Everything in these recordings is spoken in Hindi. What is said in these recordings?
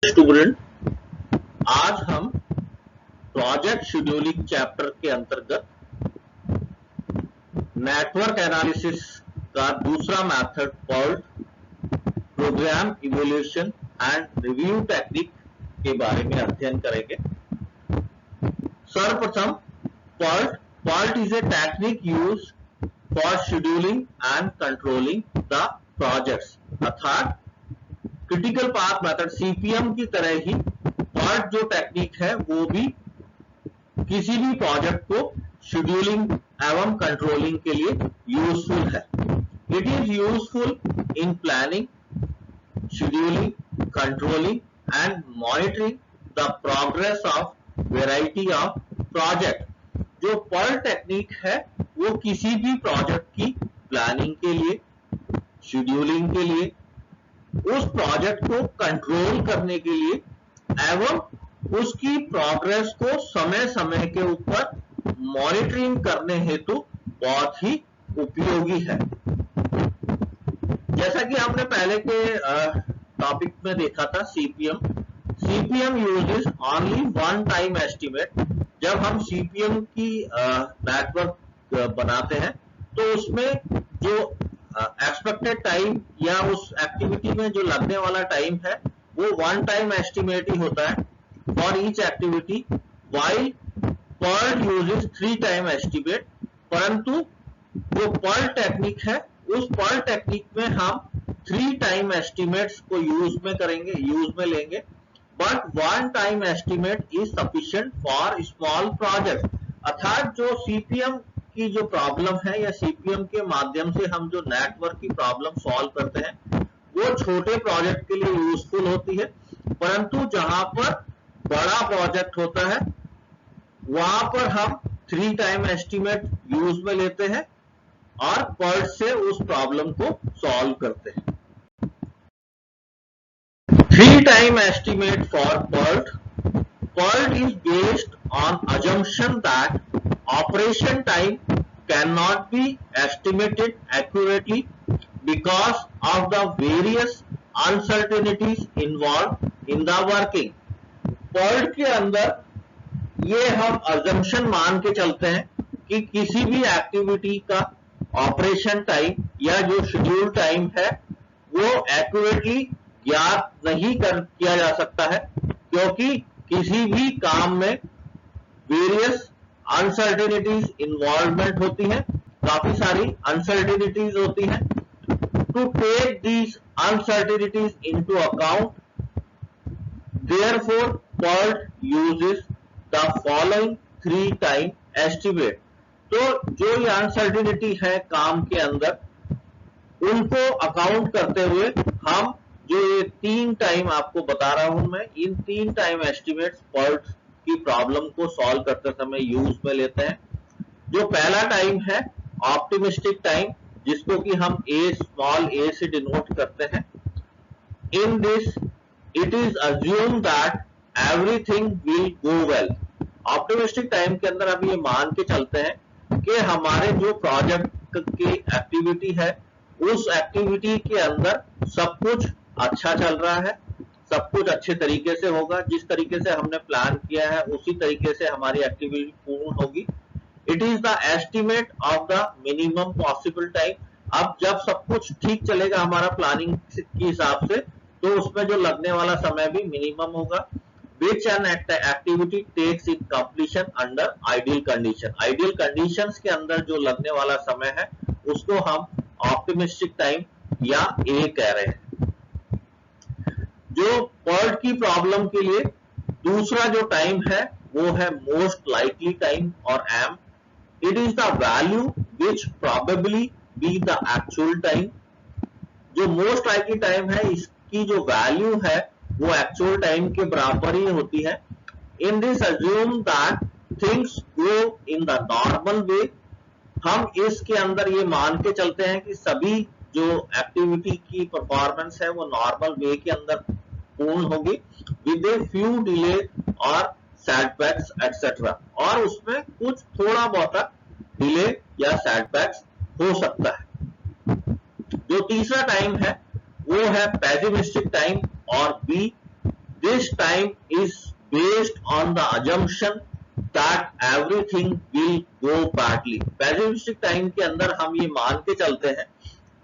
स्टूडेंट, आज हम प्रोजेक्ट शेड्यूलिंग चैप्टर के अंतर्गत नेटवर्क एनालिसिस का दूसरा method PERT programme evolution and review technique के बारे में अध्ययन करेंगे। सर्वप्रथम PERT is a technique use for scheduling and controlling the projects, अर्थात क्रिटिकल पाथ मेथड CPM की तरह ही PERT जो टेक्निक है वो भी किसी भी प्रोजेक्ट को शेड्यूलिंग एवं कंट्रोलिंग के लिए यूजफुल है। It is useful in planning, scheduling, controlling and monitoring the progress of variety of project. जो PERT टेक्निक है वो किसी भी प्रोजेक्ट की प्लानिंग के लिए, शेड्यूलिंग के लिए, उस प्रोजेक्ट को कंट्रोल करने के लिए एवं उसकी प्रोग्रेस को समय समय के ऊपर मॉनिटरिंग करने हेतु बहुत ही उपयोगी है। जैसा कि आपने पहले के टॉपिक में देखा था, CPM uses only one time estimate. जब हम CPM की नेटवर्क बनाते हैं तो उसमें जो एक्सपेक्टेड टाइम या उस एक्टिविटी में जो लगने वाला टाइम है वो वन टाइम एस्टिमेट ही होता है for each activity, while PERT uses three time estimate. परंतु जो PERT टेक्निक है उस PERT टेक्निक में हम थ्री टाइम एस्टिमेट्स को यूज में लेंगे, but one time estimate is sufficient for small project. अर्थात जो CPM की जो प्रॉब्लम है या CPM के माध्यम से हम जो नेटवर्क की प्रॉब्लम सॉल्व करते हैं वो छोटे प्रोजेक्ट के लिए यूजफुल होती है, परंतु जहां पर बड़ा प्रोजेक्ट होता है वहां पर हम थ्री टाइम एस्टिमेट यूज में लेते हैं और PERT से उस प्रॉब्लम को सॉल्व करते हैं। Three time estimate for PERT is based on assumption that operation time cannot be estimated accurately because of the various uncertainties involved in the working। PERT के अंदर ये हम assumption मान के चलते हैं कि किसी भी एक्टिविटी का ऑपरेशन टाइम या जो शेड्यूल टाइम है वो एक्यूरेटली ज्ञात नहीं किया जा सकता है, क्योंकि किसी भी काम में वेरियस अनसर्टेनिटीज इन्वॉल्वमेंट होती है, काफी सारी अनसर्टेनिटीज होती हैं। To take these uncertainties into account, therefore PERT uses the following three time estimate. तो जो ये अनसर्टेनिटी है काम के अंदर उनको अकाउंट करते हुए हम जो ये तीन टाइम आपको बता रहा हूं मैं, इन तीन टाइम एस्टिमेट्स PERT की प्रॉब्लम को सॉल्व करते समय यूज में लेते हैं। जो पहला टाइम है ऑप्टिमिस्टिक टाइम, जिसको कि हम स्मॉल a से डिनोट करते हैं। In this it is assume that everything will go well. Optimistic time के अंदर हम ये मान के चलते हैं कि हमारे जो प्रोजेक्ट की एक्टिविटी है उस एक्टिविटी के अंदर सब कुछ अच्छा चल रहा है, सब कुछ अच्छे तरीके से होगा, जिस तरीके से हमने प्लान किया है उसी तरीके से हमारी एक्टिविटी पूर्ण होगी। It is the estimate of the minimum possible time. अब जब सब कुछ ठीक चलेगा हमारा प्लानिंग के हिसाब से तो उसमें जो लगने वाला समय भी मिनिमम होगा। Which an activity takes in completion under ideal condition. Ideal conditions के अंदर जो लगने वाला समय है उसको हम ऑप्टिमिस्टिक टाइम या A कह रहे हैं। जो PERT की प्रॉब्लम के लिए दूसरा जो टाइम है वो है मोस्ट लाइकली टाइम और M। It is the value which probably be the actual time. जो मोस्ट लाइकली टाइम है इसकी जो वैल्यू है वो एक्चुअल टाइम के बराबर ही होती है। In this assume that things go in the normal way. हम इसके अंदर ये मान के चलते हैं कि सभी जो एक्टिविटी की परफॉर्मेंस है वो नॉर्मल वे के अंदर पूर्ण होगी, विद ए फ्यू डिले और सेटबैक्स एक्सेट्रा। और उसमें कुछ थोड़ा बहुत डिले या सेटबैक्स हो सकता है। जो तीसरा टाइम है वो है पेसिमिस्टिक टाइम और B। this time is based on the assumption that everything will go badly. Pessimistic time के अंदर हम ये मान के चलते हैं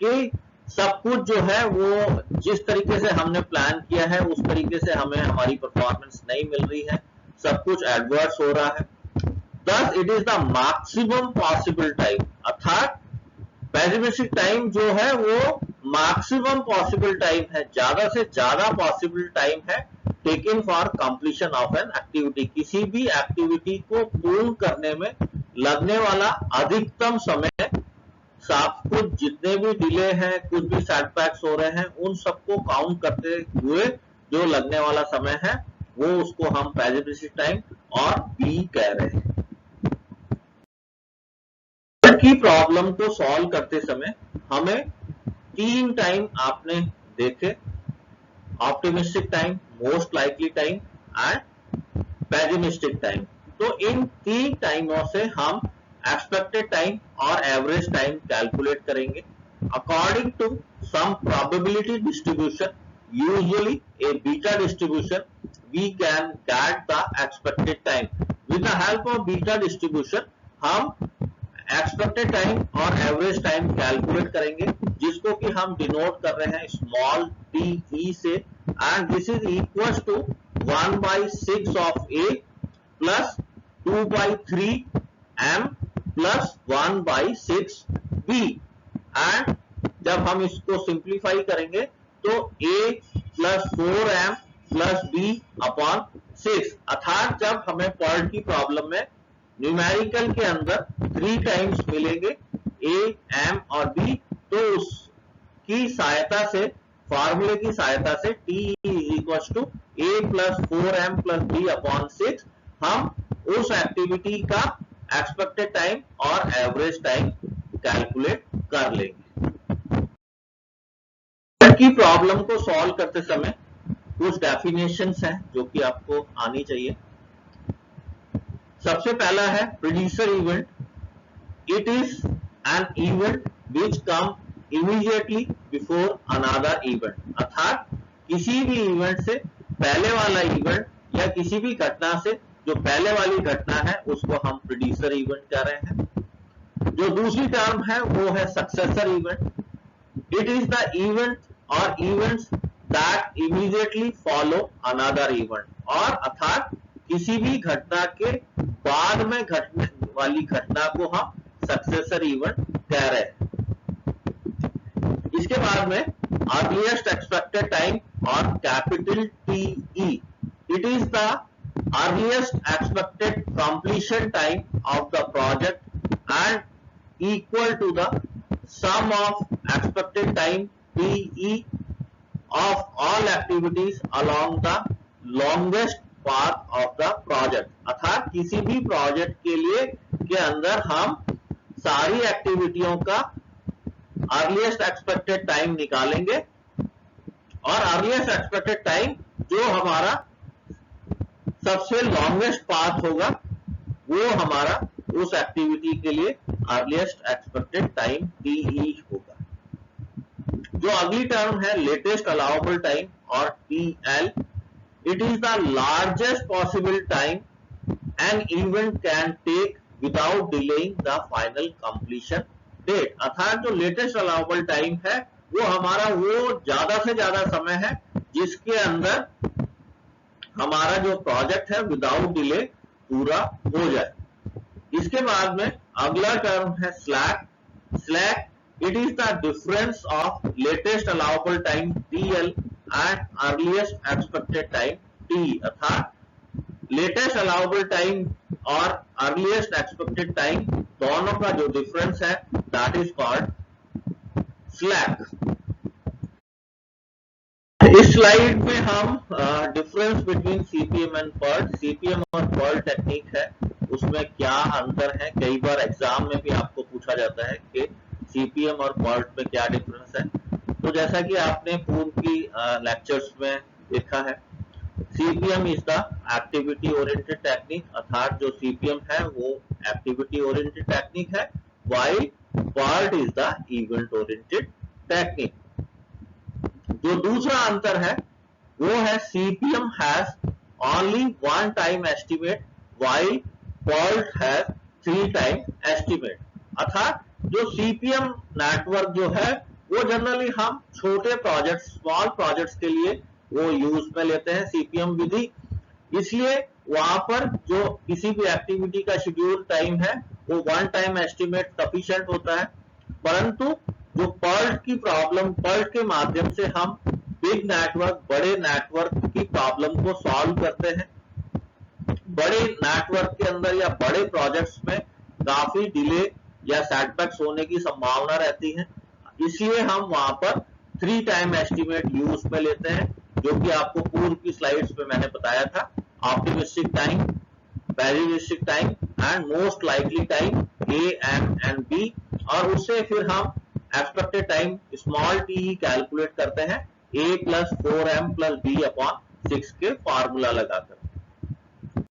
कि सब कुछ जो है वो जिस तरीके से हमने प्लान किया है उस तरीके से हमें हमारी परफॉर्मेंस नहीं मिल रही है, सब कुछ एडवर्स हो रहा है. Thus it is the maximum possible time. अर्थात पेसिमिस्टिक टाइम जो है वो मैक्सिमम पॉसिबल टाइम है, ज्यादा से ज्यादा पॉसिबल टाइम है taken for completion of an activity. किसी भी एक्टिविटी को पूर्ण करने में लगने वाला अधिकतम समय, सब कुछ जितने भी डिले हैं, कुछ भी सेटबैक्स हो रहे हैं, उन सबको काउंट करते हुए जो लगने वाला समय है वो उसको हम पेसिमिस्टिक टाइम और बी कह रहे हैं. की प्रॉब्लम को सॉल्व करते समय हमें 3 टाइम आपने देखे, optimistic time, most likely time and pessimistic time. तो इन 3 टाइमों से हम एक्सपेक्टेड टाइम और एवरेज टाइम कैलकुलेट करेंगे according to some probability distribution, usually a beta distribution. We can get the expected time. With the help of beta distribution हम एक्सपेक्टेड टाइम और एवरेज टाइम कैलकुलेट करेंगे, जिसको कि हम डिनोट कर रहे हैं स्मॉल टी से, and this is equal to 1/6 of A plus 2/3 M plus 1/6 B. And जब हम इसको सिंप्लीफाई करेंगे तो A plus 4m plus B upon 6. अर्थात जब हमें पर्ल की प्रॉब्लम में न्यूमेरिकल के अंदर 3 टाइम्स मिलेंगे ए, एम और बी, तो उसकी सहायता से, फार्मूले की सहायता से t is equal to a plus 4m plus B upon 6 हम उस एक्टिविटी का एक्सपेक्टेड टाइम और एवरेज टाइम कैलकुलेट कर लेंगे. की प्रॉब्लम को सॉल्व करते समय कुछ डेफिनेशंस हैं जो कि आपको आनी चाहिए. सबसे पहला है प्रेडिसर event. It is an event which come immediately before another event. अर्थात किसी भी इवेंट से पहले वाला इवेंट या किसी भी घटना से जो पहले वाली घटना है उसको हम प्रेडिसर इवेंट कह रहे हैं. जो दूसरी टर्म है वो है successor event. It is the event और events that immediately follow another event. और अर्थात किसी भी घटना के बाद में घटने वाली घटना को हम सक्सेसर इवेंट कह रहे हैं. इसके बाद में अर्लीस्ट एक्सपेक्टेड टाइम और capital TE. It is the earliest expected completion time of the project and equal to the sum of expected time TE of all activities along the longest path of the project. अर्थात किसी भी प्रोजेक्ट के लिए के अंदर हम सारी एक्टिविटियों का अर्लीस्ट एक्सपेक्टेड टाइम निकालेंगे और अर्लीस्ट एक्सपेक्टेड टाइम जो हमारा सबसे लॉन्गेस्ट पाथ होगा वो हमारा उस एक्टिविटी के लिए अर्लीस्ट एक्सपेक्टेड टाइम टीई होगा. जो अगली टर्म है लेटेस्ट अलाउबल टाइम और TL. It is the largest possible time an event can take without delaying the final completion date. अर्थात जो लेटेस्ट अलाउबल टाइम है वो हमारा वो ज्यादा से ज्यादा समय है जिसके अंदर हमारा जो प्रोजेक्ट है विदाउट डिले पूरा हो जाए. इसके बाद में अगला टर्म है slack. Slack it is the difference of latest allowable time TL and earliest expected time T. अर्थात लेटेस्ट अलाउबल टाइम और अर्लीस्ट एक्सपेक्टेड टाइम दोनों का जो डिफरेंस है दैट इज कॉल्ड स्लैक. इस स्लाइड में हम difference between CPM and pearl, CPM और पर्ल टेक्निक है उसमें क्या अंतर है. कई बार एग्जाम में भी आपको पूछा जाता है कि सीपीएम और पर्ल में क्या डिफरेंस है. तो जैसा कि आपने पूर्व की लेक्चर्स में देखा है, CPM is the activity oriented technique. अर्थात जो सीपीएम है वो एक्टिविटी ओरिएंटेड टेक्निक है, while PERT is the event oriented technique. जो दूसरा अंतर है वो है CPM has only one time estimate while PERT has 3 time estimate। अर्थात जो CPM नेटवर्क जो है वो जनरली हम छोटे प्रोजेक्ट्स, स्मॉल प्रोजेक्ट्स के लिए वो यूज में लेते हैं CPM विधि। इसलिए वहां पर जो किसी भी एक्टिविटी का शेड्यूल टाइम है वो वन टाइम एस्टिमेट सफिशिएंट होता है। परंतु जो PERT की प्रॉब्लम, PERT के माध्यम से हम बिग नेटवर्क, बड़े नेटवर्क की प्रॉब्लम को सॉल्व करते हैं। बड़े नेटवर्क के अंदर या बड़े प्रोजेक्ट्स में काफी डिले या सेटबैक्स होने की संभावना रहती है, इसलिए हम वहां पर 3 टाइम एस्टिमेट यूज में लेते हैं, जो कि आपको पूर्व की स्लाइड्स में मैंने बताया था। Optimistic time, pessimistic time and most likely time, A, M and B, और उससे फिर हम expected time small t calculate करते हैं A + 4m + B/6 के फार्मूला लगाकर।